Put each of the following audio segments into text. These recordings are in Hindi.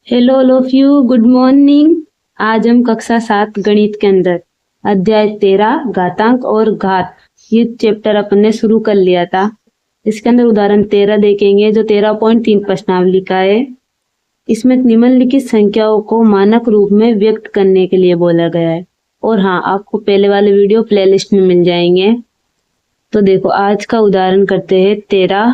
Hello all of you, good morning. आज हम कक्षा 7 गणित के अंदर अध्याय 13 घातांक और घात ये चैप्टर अपन ने शुरू कर लिया था। इसके अंदर उदाहरण 13 देखेंगे जो 13.3 प्रश्नावली का है। इसमें निम्नलिखित संख्याओं को मानक रूप में व्यक्त करने के लिए बोला गया है। और हाँ, आपको पहले वाले वीडियो प्लेलिस्ट में मिल जाएंगे। तो देखो, आज का उदाहरण करते हैं 13।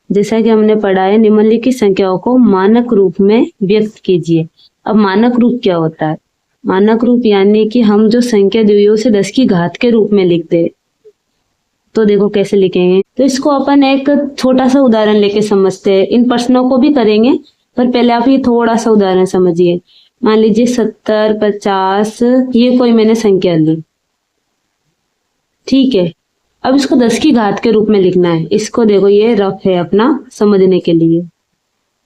जैसा कि हमने पढ़ा है, निम्नलिखित संख्याओं को मानक रूप में व्यक्त कीजिए। अब मानक रूप क्या होता है? मानक रूप यानी कि हम जो संख्या दी हुई है उसे 10 की घात के रूप में लिखते हैं। तो देखो कैसे लिखेंगे। तो इसको अपन एक छोटा सा उदाहरण लेके समझते हैं। इन प्रश्नों को भी करेंगे, पर पहले आप ये थोड़ा सा उदाहरण समझिए। मान लीजिए 70, 50 ये कोई मैंने संख्या ली, ठीक है। अब इसको 10 की घात के रूप में लिखना है। इसको देखो, ये रफ है अपना समझने के लिए।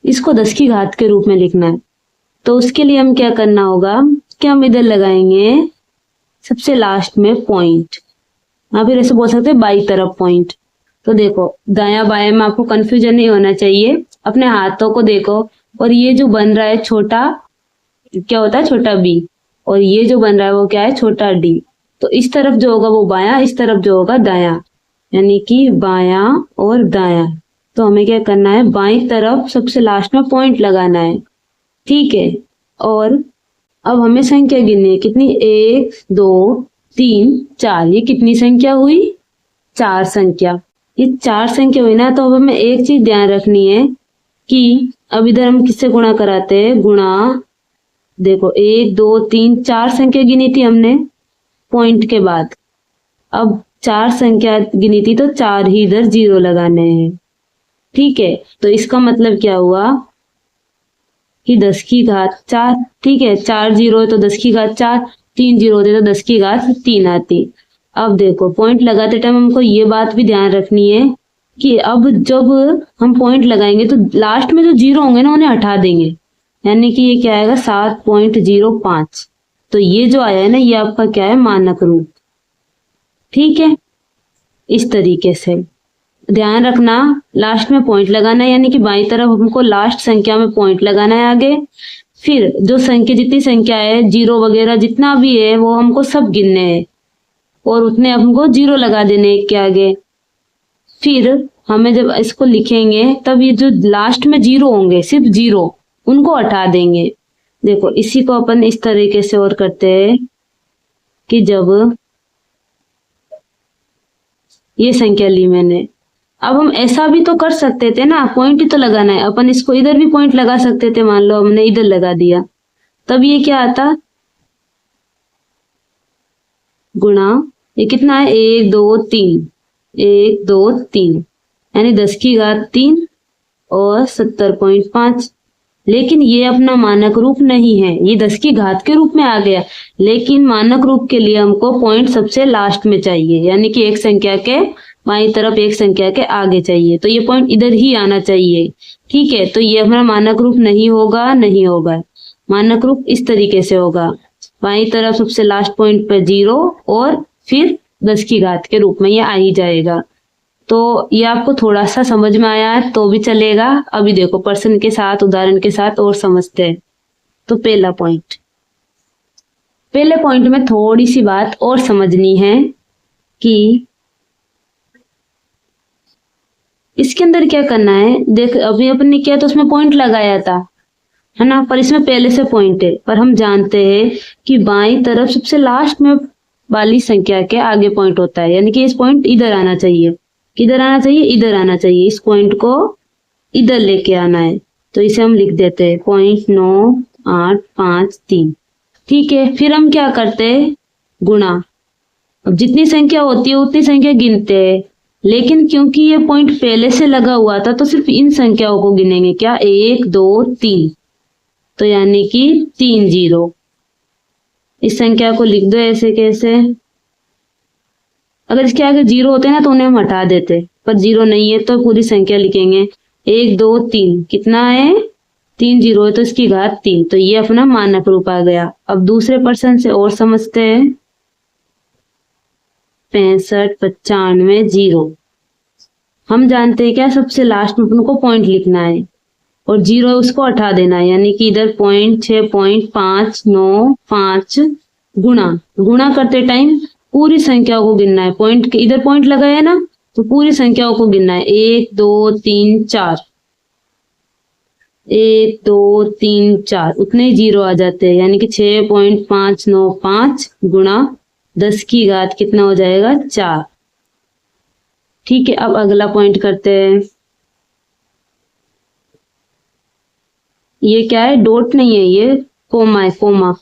इसको 10 की घात के रूप में लिखना है। तो उसके लिए हम क्या करना होगा कि हम इधर लगाएंगे सबसे लास्ट में पॉइंट। आप फिर ऐसे बोल सकते हैं बाई तरफ पॉइंट। तो देखो, दाया बाया में आपको कंफ्यूजन नहीं होना चाहिए। अपने हाथों को देखो, और ये जो बन रहा है छोटा क्या होता है? छोटा बी। और ये जो बन रहा है वो क्या है? छोटा डी। तो इस तरफ जो होगा वो बायां, इस तरफ जो होगा दायां, यानी कि बायां और दायां। तो हमें क्या करना है? बाईं तरफ सबसे लास्ट में पॉइंट लगाना है, ठीक है। और अब हमें संख्या गिननी है। कितनी? 1 2 3 4। ये कितनी संख्या हुई? 4 संख्या। ये 4 संख्या हुई ना। तो अब हमें एक चीज ध्यान रखनी है कि अब इधर हम किससे गुणा कराते हैं? गुणा। देखो, 1 2 3 4 संख्या गिनी थी हमने पॉइंट के बाद। अब 4 संख्या गिनी थी तो 4 ही इधर 0 लगाने हैं, ठीक है। तो इसका मतलब क्या हुआ कि 10 की घात 4, ठीक है। 4 0 है तो 10 की घात 4, 3 0 होते तो 10 की घात 3 आती। अब देखो, पॉइंट लगाते टाइम हमको ये बात भी ध्यान रखनी है कि अब जब हम पॉइंट लगाएंगे तो लास्ट में जो 0 होंगे ना उन्हें हटा देंगे, यानी कि ये क्या आएगा? 7.05। तो ये जो आया है ना, ये आपका क्या है? मानक रूप, ठीक है। इस तरीके से ध्यान रखना, लास्ट में पॉइंट लगाना है, यानी कि बाईं तरफ हमको लास्ट संख्या में पॉइंट लगाना है आगे। फिर जो संख्या, जितनी संख्या है, 0 वगैरह जितना भी है वो हमको सब गिनने हैं और उतने हमको 0 लगा देने के आगे। फिर हमें जब इसको लिखेंगे तब ये जो लास्ट में 0 होंगे, सिर्फ 0, उनको हटा देंगे। देखो, इसी को अपन इस तरीके से और करते हैं कि जब ये संख्या ली मैंने, अब हम ऐसा भी तो कर सकते थे ना, पॉइंट ही तो लगाना है। अपन इसको इधर भी पॉइंट लगा सकते थे। मान लो हमने इधर लगा दिया, तब ये क्या आता? गुणा। ये कितना है? 1 2 3, 1 2 3, यानी 10 की घात 3 और 70.5। लेकिन ये अपना मानक रूप नहीं है, ये 10 की घात के रूप में आ गया। लेकिन मानक रूप के लिए हमको पॉइंट सबसे लास्ट में चाहिए, यानी कि एक संख्या के बाईं तरफ एक संख्या के आगे चाहिए। तो ये पॉइंट इधर ही आना चाहिए, ठीक है। तो ये हमारा मानक रूप नहीं होगा, नहीं होगा। मानक रूप इस तरीके से होगा, बाईं तरफ सबसे लास्ट पॉइंट पे 0 और फिर 10 की घात के रूप में ये आ ही जाएगा। तो ये आपको थोड़ा सा समझ में आया है तो भी चलेगा। अभी देखो, प्रश्न के साथ, उदाहरण के साथ और समझते हैं। तो पहला पॉइंट, पहले पॉइंट में थोड़ी सी बात और समझनी है कि इसके अंदर क्या करना है। देख, अभी अपन ने किया तो उसमें पॉइंट लगाया था, है ना, पर इसमें पहले से पॉइंट है। पर हम जानते हैं कि बाईं तरफ सबसे लास्ट में वाली संख्या के आगे पॉइंट होता है, यानी कि इस पॉइंट इधर आना चाहिए। किधर आना चाहिए? इधर आना चाहिए। इस पॉइंट को इधर लेके आना है। तो इसे हम लिख देते हैं 0.9853, ठीक है। फिर हम क्या करते हैं? गुणा। अब जितनी संख्या होती है उतनी संख्या गिनते हैं, लेकिन क्योंकि ये पॉइंट पहले से लगा हुआ था तो सिर्फ इन संख्याओं को गिनेंगे। क्या? 1 2 3, तो यानी कि 3 0। इस संख्या को लिख दो ऐसे कैसे। अगर इसके आगे 0 होते ना तो उन्हें हम हटा देते, पर 0 नहीं है तो पूरी संख्या लिखेंगे। 1 2 3, कितना है? 3 0 है तो इसकी घात 3। तो ये अपना मानक रूप आ गया। अब दूसरे प्रश्न से और समझते हैं। 65 95 0। हम जानते हैं क्या? सबसे लास्ट में अपन को पॉइंट लिखना है। और 0 है उसको हटा देना है, यानी कि इधर 0.6.595 गुणा करते टाइम पूरी संख्याओं को गिनना है। पॉइंट के इधर पॉइंट लगाया है ना, तो पूरी संख्याओं को गिनना है। 1 2 3 4, 1 2 3 4 उतने ही 0 आ जाते हैं, यानी कि 6.595 गुणा 10 की घात कितना हो जाएगा 4। ठीक है, अब अगला पॉइंट करते हैं। ये क्या है, डॉट नहीं है, ये कोमा है, कोमा।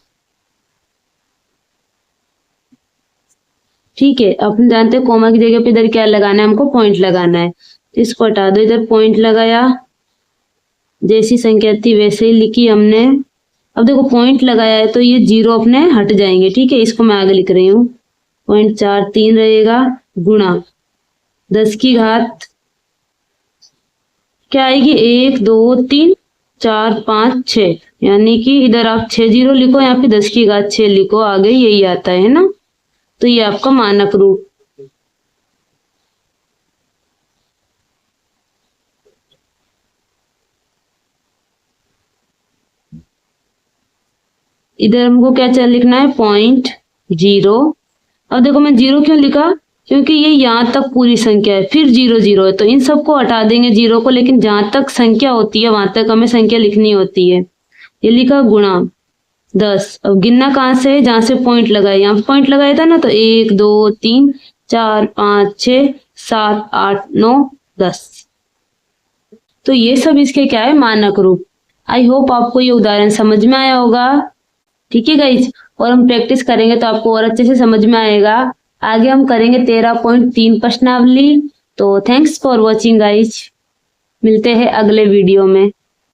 ठीक है, अपन जानते हैं कोमा की जगह पे इधर क्या लगाना है, हमको पॉइंट लगाना है। तो इसको हटा दो, इधर पॉइंट लगाया, जैसी संख्या थी वैसे ही लिखी हमने। अब देखो पॉइंट लगाया है तो ये 0 अपने हट जाएंगे। ठीक है, इसको मैं आगे लिख रही हूँ, 0.43 रहेगा गुणा 10 की घात क्या आएगी, 1 2 3 4 5 6, यानी कि इधर आप 6 0 लिखो, यहाँ पे 10 की घात 6 लिखो, आगे यही आता है ना। तो ये आपका मानक रूप। इधर हमको क्या चल लिखना है, 0.0। अब देखो मैं 0 क्यों लिखा, क्योंकि ये यहाँ तक पूरी संख्या है, फिर 0 0 है, तो इन सबको हटा देंगे 0 को, लेकिन जहां तक संख्या होती है वहां तक हमें संख्या लिखनी होती है। ये लिखा गुणा 10। अब गिनना कहाँ से है, जहां से पॉइंट लगाया, यहाँ पे पॉइंट लगाया था ना, तो 1 2 3 4 5 6 7 8 9 10। तो ये सब इसके क्या है, मानक रूप। आई होप आपको ये उदाहरण समझ में आया होगा। ठीक है गाइज, और हम प्रैक्टिस करेंगे तो आपको और अच्छे से समझ में आएगा। आगे हम करेंगे 13.3 प्रश्नावली। तो थैंक्स फॉर वॉचिंग गाइज, मिलते हैं अगले वीडियो में।